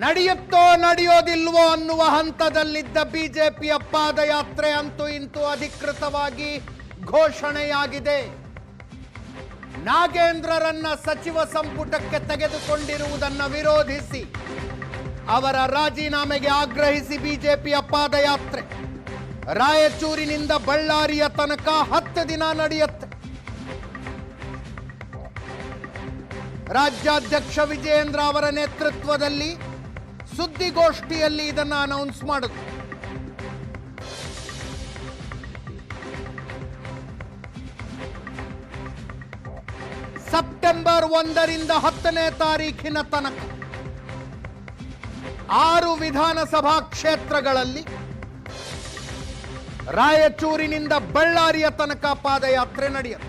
ನಡೆಯುತ್ತೋ ನಡೆಯೋದಿಲ್ವೋ ಅನ್ನುವ ಹಂತದಲ್ಲಿದ್ದ ಬಿಜೆಪಿಯ ಪಾದಯಾತ್ರೆ ಅಂತೂ ಇಂತೂ ಅಧಿಕೃತವಾಗಿ ಘೋಷಣೆಯಾಗಿದೆ. ನಾಗೇಂದ್ರರನ್ನ ಸಚಿವ ಸಂಪುಟಕ್ಕೆ ತೆಗೆದುಕೊಂಡಿರುವುದನ್ನು ವಿರೋಧಿಸಿ ಅವರ ರಾಜೀನಾಮೆಗೆ ಆಗ್ರಹಿಸಿ ಬಿಜೆಪಿಯ ಪಾದಯಾತ್ರೆ ರಾಯಚೂರಿನಿಂದ ಬಳ್ಳಾರಿಯ ತನಕ 10 ದಿನ ನಡೆಯುತ್ತೆ. ರಾಜ್ಯಾಧ್ಯಕ್ಷ ವಿಜಯೇಂದ್ರ ಅವರ ನೇತೃತ್ವದಲ್ಲಿ ಸುದ್ದಿಗೋಷ್ಠಿಯಲ್ಲಿ ಇದನ್ನು ಅನೌನ್ಸ್ ಮಾಡಿದ್ರು. ಸೆಪ್ಟೆಂಬರ್ 1ರಿಂದ 10ನೇ ತಾರೀಖಿನ ತನಕ 6 ವಿಧಾನಸಭಾ ಕ್ಷೇತ್ರಗಳಲ್ಲಿ ರಾಯಚೂರಿನಿಂದ ಬಳ್ಳಾರಿಯ ತನಕ ಪಾದಯಾತ್ರೆ ನಡೆಯುತ್ತೆ.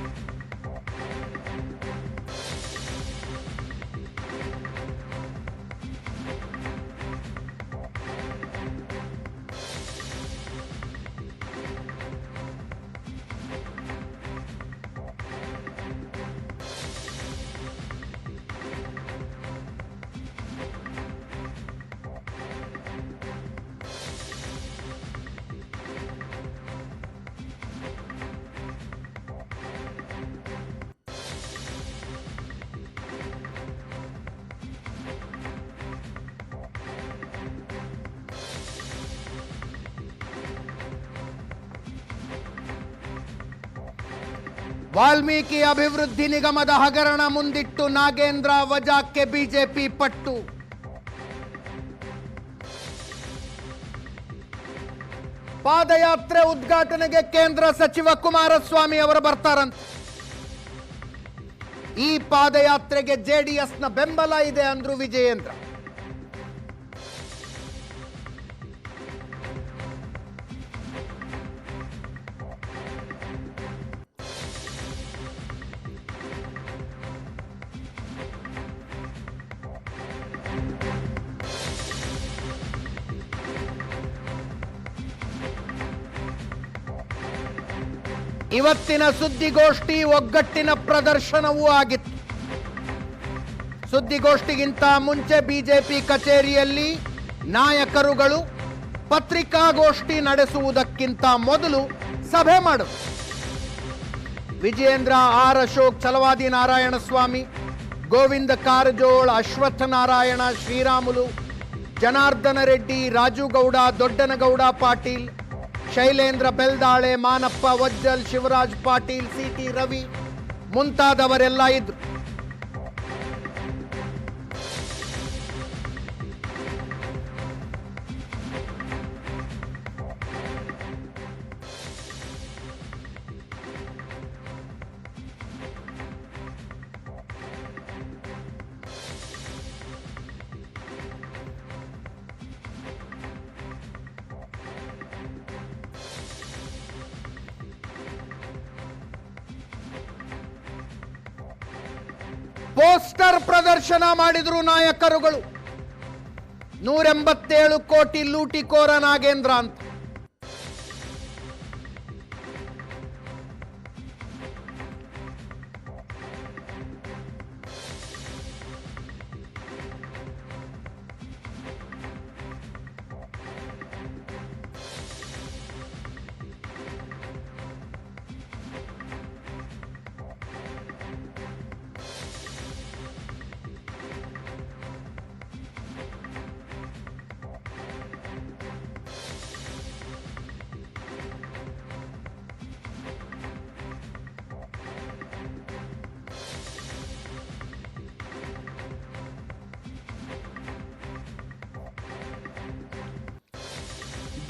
ವಾಲ್ಮೀಕಿ ಅಭಿವೃದ್ಧಿ ನಿಗಮದ ಹಗರಣ ಮುಂದಿಟ್ಟು ನಾಗೇಂದ್ರ ವಜಾಕ್ಕೆ ಬಿಜೆಪಿ ಪಟ್ಟು. ಪಾದಯಾತ್ರೆ ಉದ್ಘಾಟನೆಗೆ ಕೇಂದ್ರ ಸಚಿವ ಕುಮಾರಸ್ವಾಮಿ ಅವರು ಬರ್ತಾರಂತೆ. ಈ ಪಾದಯಾತ್ರೆಗೆ ಜೆಡಿಎಸ್ನ ಬೆಂಬಲ ಇದೆ ಅಂದ್ರು ವಿಜಯೇಂದ್ರ. ಇವತ್ತಿನ ಸುದ್ದಿಗೋಷ್ಠಿ ಒಗ್ಗಟ್ಟಿನ ಪ್ರದರ್ಶನವೂ ಆಗಿತ್ತು. ಸುದ್ದಿಗೋಷ್ಠಿಗಿಂತ ಮುಂಚೆ ಬಿಜೆಪಿ ಕಚೇರಿಯಲ್ಲಿ ನಾಯಕರುಗಳು ಪತ್ರಿಕಾಗೋಷ್ಠಿ ನಡೆಸುವುದಕ್ಕಿಂತ ಮೊದಲು ಸಭೆ ಮಾಡಿದರು. ವಿಜಯೇಂದ್ರ, ಆರ್ ಅಶೋಕ್, ಛಲವಾದಿ ನಾರಾಯಣಸ್ವಾಮಿ, ಗೋವಿಂದ ಕಾರಜೋಳ, ಅಶ್ವತ್ಥ ನಾರಾಯಣ, ಶ್ರೀರಾಮುಲು, ಜನಾರ್ದನ ರೆಡ್ಡಿ, ರಾಜುಗೌಡ, ದೊಡ್ಡನಗೌಡ ಪಾಟೀಲ್, ಶೈಲೇಂದ್ರ ಬೆಲ್ದಾಳೆ, ಮಾನಪ್ಪ ವಜ್ಜಲ್, ಶಿವರಾಜ್ ಪಾಟೀಲ್, ಸಿಟಿ ರವಿ ಮುಂತಾದವರೆಲ್ಲ ಇದ್ರು. ಪೋಸ್ಟರ್ ಪ್ರದರ್ಶನ ಮಾಡಿದ್ರು ನಾಯಕರುಗಳು. 187 ಕೋಟಿ ಲೂಟಿಕೋರ ನಾಗೇಂದ್ರ ಅಂತ.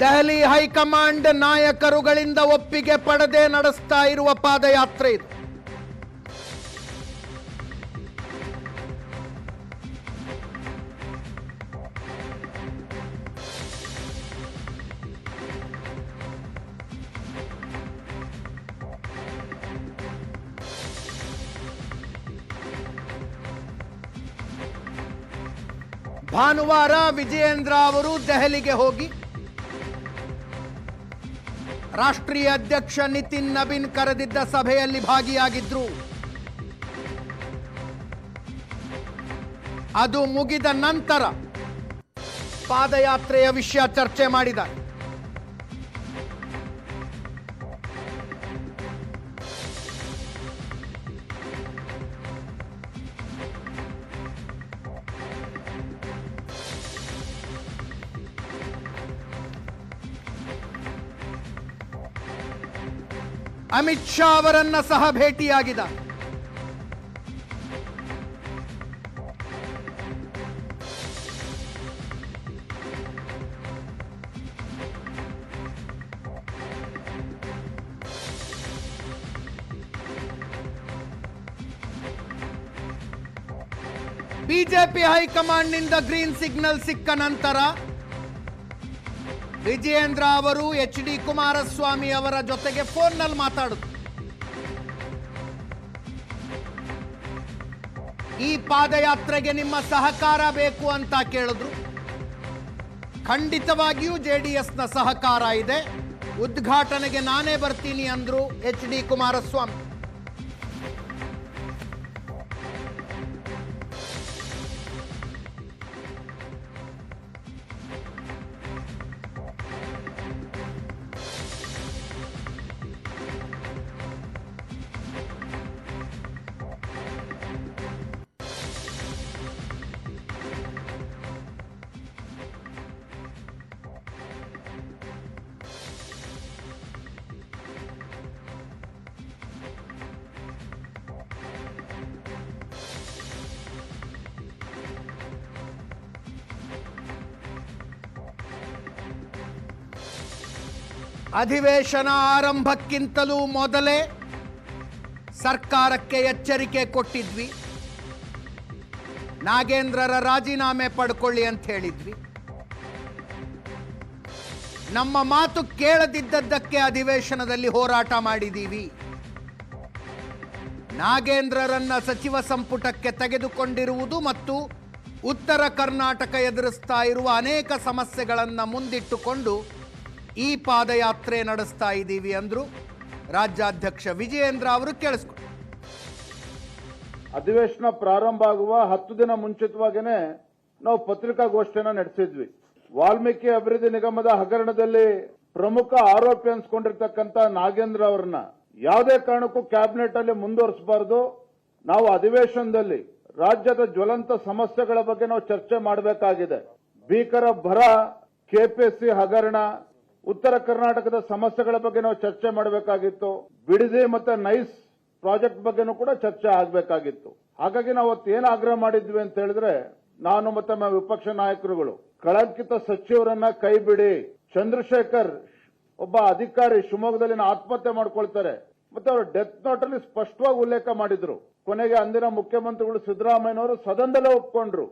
ದೆಹಲಿ ಹೈಕಮಾಂಡ್ ನಾಯಕರುಗಳಿಂದ ಒಪ್ಪಿಗೆ ಪಡೆದೇ ನಡೆಸ್ತಾ ಇರುವ ಪಾದಯಾತ್ರೆ ಇದು. ಭಾನುವಾರ ವಿಜಯೇಂದ್ರ ಅವರು ದೆಹಲಿಗೆ ಹೋಗಿ ರಾಷ್ಟ್ರೀಯ ಅಧ್ಯಕ್ಷ ನಿತಿನ್ ನಬೀನ್ ಕರೆದಿದ್ದ ಸಭೆಯಲ್ಲಿ ಭಾಗಿಯಾಗಿದ್ರು. ಅದು ಮುಗಿದ ನಂತರ ಪಾದಯಾತ್ರೆಯ ವಿಷಯ ಚರ್ಚೆ ಮಾಡಿದ್ದಾರೆ. ಅಮಿತ್ ಶಾ ಅವರನ್ನ ಸಹ ಭೇಟಿಯಾಗಿದ. ಬಿಜೆಪಿ ಹೈಕಮಾಂಡ್ನಿಂದ ಗ್ರೀನ್ ಸಿಗ್ನಲ್ ಸಿಕ್ಕ ನಂತರ ವಿಜಯೇಂದ್ರ ಅವರು ಎಚ್.ಡಿ. ಕುಮಾರಸ್ವಾಮಿ ಅವರ ಜೊತೆಗೆ ಫೋನ್ನಲ್ಲಿ ಮಾತಾಡಿದ್ರು. ಈ ಪಾದಯಾತ್ರೆಗೆ ನಿಮ್ಮ ಸಹಕಾರ ಬೇಕು ಅಂತ ಕೇಳಿದ್ರು. ಖಂಡಿತವಾಗಿಯೂ ಜೆಡಿಎಸ್ನ ಸಹಕಾರ ಇದೆ, ಉದ್ಘಾಟನೆಗೆ ನಾನೇ ಬರ್ತೀನಿ ಅಂದ್ರು ಎಚ್.ಡಿ. ಕುಮಾರಸ್ವಾಮಿ. ಅಧಿವೇಶನ ಆರಂಭಕ್ಕಿಂತಲೂ ಮೊದಲೇ ಸರ್ಕಾರಕ್ಕೆ ಎಚ್ಚರಿಕೆ ಕೊಟ್ಟಿದ್ವಿ. ನಾಗೇಂದ್ರರ ರಾಜೀನಾಮೆ ಪಡ್ಕೊಳ್ಳಿ ಅಂತ ಹೇಳಿದ್ವಿ. ನಮ್ಮ ಮಾತು ಕೇಳದಿದ್ದದ್ದಕ್ಕೆ ಅಧಿವೇಶನದಲ್ಲಿ ಹೋರಾಟ ಮಾಡಿದ್ದೀವಿ. ನಾಗೇಂದ್ರರನ್ನ ಸಚಿವ ಸಂಪುಟಕ್ಕೆ ತೆಗೆದುಕೊಂಡಿರುವುದು ಮತ್ತು ಉತ್ತರ ಕರ್ನಾಟಕ ಎದುರಿಸ್ತಾ ಇರುವ ಅನೇಕ ಸಮಸ್ಯೆಗಳನ್ನು ಮುಂದಿಟ್ಟುಕೊಂಡು ಈ ಪಾದಯಾತ್ರೆ ನಡೆಸ್ತಾ ಇದ್ದೀವಿ ಅಂದ್ರು ರಾಜ್ಯಾಧ್ಯಕ್ಷ ವಿಜಯೇಂದ್ರ ಅವರು. ಕೇಳಿಸ್ಕೊಂಡು ಅಧಿವೇಶನ ಪ್ರಾರಂಭ ಆಗುವ 10 ದಿನ ಮುಂಚಿತವಾಗಿಯೇ ನಾವು ಪತ್ರಿಕಾಗೋಷ್ಠಿಯನ್ನು ನಡೆಸಿದ್ವಿ. ವಾಲ್ಮೀಕಿ ಅಭಿವೃದ್ಧಿ ನಿಗಮದ ಹಗರಣದಲ್ಲಿ ಪ್ರಮುಖ ಆರೋಪಿ ಅನ್ಸ್ಕೊಂಡಿರ್ತಕ್ಕಂಥ ನಾಗೇಂದ್ರ ಅವರನ್ನ ಯಾವುದೇ ಕಾರಣಕ್ಕೂ ಕ್ಯಾಬಿನೆಟ್ ಅಲ್ಲಿ ಮುಂದುವರಿಸಬಾರದು. ನಾವು ಅಧಿವೇಶನದಲ್ಲಿ ರಾಜ್ಯದ ಜ್ವಲಂತ ಸಮಸ್ಯೆಗಳ ಬಗ್ಗೆ ನಾವು ಚರ್ಚೆ ಮಾಡಬೇಕಾಗಿದೆ. ಭೀಕರ ಬರ, ಕೆಪಿಎಸ್ಸಿ ಹಗರಣ, ಉತ್ತರ ಕರ್ನಾಟಕದ ಸಮಸ್ಯೆಗಳ ಬಗ್ಗೆ ನಾವು ಚರ್ಚೆ ಮಾಡಬೇಕಾಗಿತ್ತು. ಬಿಡದಿ ಮತ್ತೆ ನೈಸ್ ಪ್ರಾಜೆಕ್ಟ್ ಬಗ್ಗೆನೂ ಕೂಡ ಚರ್ಚೆ ಆಗಬೇಕಾಗಿತ್ತು. ಹಾಗಾಗಿ ನಾವು ಏನು ಆಗ್ರಹ ಮಾಡಿದ್ವಿ ಅಂತ ಹೇಳಿದ್ರೆ, ನಾನು ಮತ್ತೆ ನಮ್ಮ ವಿಪಕ್ಷ ನಾಯಕರುಗಳು ಕಳಂಕಿತ ಸಚಿವರನ್ನ ಕೈ ಬಿಡಿ. ಚಂದ್ರಶೇಖರ್ ಒಬ್ಬ ಅಧಿಕಾರಿ ಶಿವಮೊಗ್ಗದಲ್ಲಿ ಆತ್ಮಹತ್ಯೆ ಮಾಡ್ಕೊಳ್ತಾರೆ. ಮತ್ತೆ ಅವರು ಡೆತ್ ನೋಟ್ ಅಲ್ಲಿ ಸ್ಪಷ್ಟವಾಗಿ ಉಲ್ಲೇಖ ಮಾಡಿದ್ರು. ಕೊನೆಗೆ ಅಂದಿನ ಮುಖ್ಯಮಂತ್ರಿಗಳು ಸಿದ್ದರಾಮಯ್ಯನವರು ಸದನದಲ್ಲೇ ಒಪ್ಕೊಂಡ್ರು.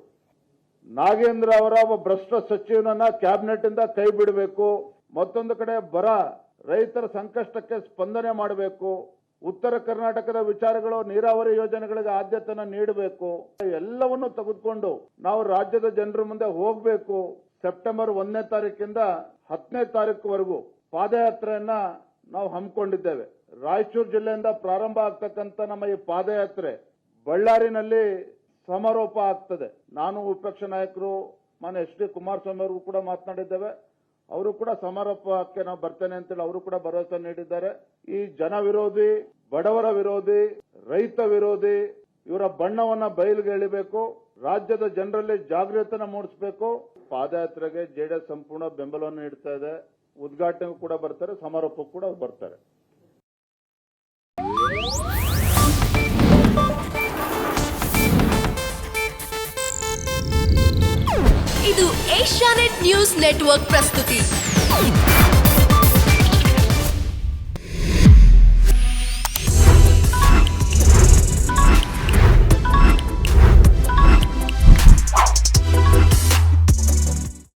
ನಾಗೇಂದ್ರ ಅವರ ಒಬ್ಬ ಭ್ರಷ್ಟ ಸಚಿವನನ್ನ ಕ್ಯಾಬಿನೆಟ್ ಇಂದ ಕೈ ಬಿಡಬೇಕು. ಮತ್ತೊಂದು ಕಡೆ ಬರ, ರೈತರ ಸಂಕಷ್ಟಕ್ಕೆ ಸ್ಪಂದನೆ ಮಾಡಬೇಕು. ಉತ್ತರ ಕರ್ನಾಟಕದ ವಿಚಾರಗಳು, ನೀರಾವರಿ ಯೋಜನೆಗಳಿಗೆ ಆದ್ಯತೆಯನ್ನು ನೀಡಬೇಕು. ಎಲ್ಲವನ್ನು ತೆಗೆದುಕೊಂಡು ನಾವು ರಾಜ್ಯದ ಜನರ ಮುಂದೆ ಹೋಗಬೇಕು. ಸೆಪ್ಟೆಂಬರ್ 1ನೇ ತಾರೀಕಿಂದ 10ನೇ ತಾರೀಕುವರೆಗೂ ಪಾದಯಾತ್ರೆಯನ್ನ ನಾವು ಹಮ್ಮಿಕೊಂಡಿದ್ದೇವೆ. ರಾಯಚೂರು ಜಿಲ್ಲೆಯಿಂದ ಪ್ರಾರಂಭ ಆಗ್ತಕ್ಕಂಥ ನಮ್ಮ ಈ ಪಾದಯಾತ್ರೆ ಬಳ್ಳಾರಿನಲ್ಲಿ ಸಮಾರೋಪ ಆಗ್ತದೆ. ನಾನು ವಿಪಕ್ಷ ನಾಯಕರು ಮಾನ್ಯ ಎಚ್.ಡಿ. ಕುಮಾರಸ್ವಾಮಿ ಅವರಿಗೂ ಕೂಡ ಮಾತನಾಡಿದ್ದೇವೆ. ಅವರು ಕೂಡ ಸಮಾರೋಪಕ್ಕೆ ನಾವು ಬರ್ತೇನೆ ಅಂತೇಳಿ ಅವರು ಕೂಡ ಭರವಸೆ ನೀಡಿದ್ದಾರೆ. ಈ ಜನ ವಿರೋಧಿ, ಬಡವರ ವಿರೋಧಿ, ರೈತ ವಿರೋಧಿ ಇವರ ಬಣ್ಣವನ್ನ ಬಯಲಿಗೆ ಎಳಿಬೇಕು. ರಾಜ್ಯದ ಜನರಲ್ಲಿ ಜಾಗೃತಿಯನ್ನು ಮೂಡಿಸಬೇಕು. ಪಾದಯಾತ್ರೆಗೆ ಜೆಡಿಎಸ್ ಸಂಪೂರ್ಣ ಬೆಂಬಲವನ್ನು ನೀಡ್ತಾ ಇದೆ. ಉದ್ಘಾಟನೆಗೂ ಕೂಡ ಬರ್ತಾರೆ, ಸಮಾರೋಪಕ್ಕೂ ಕೂಡ ಬರ್ತಾರೆ. ಇದು ಏಷ್ಯಾನೆಟ್ ನ್ಯೂಸ್ ನೆಟ್ವರ್ಕ್ ಪ್ರಸ್ತುತಿ.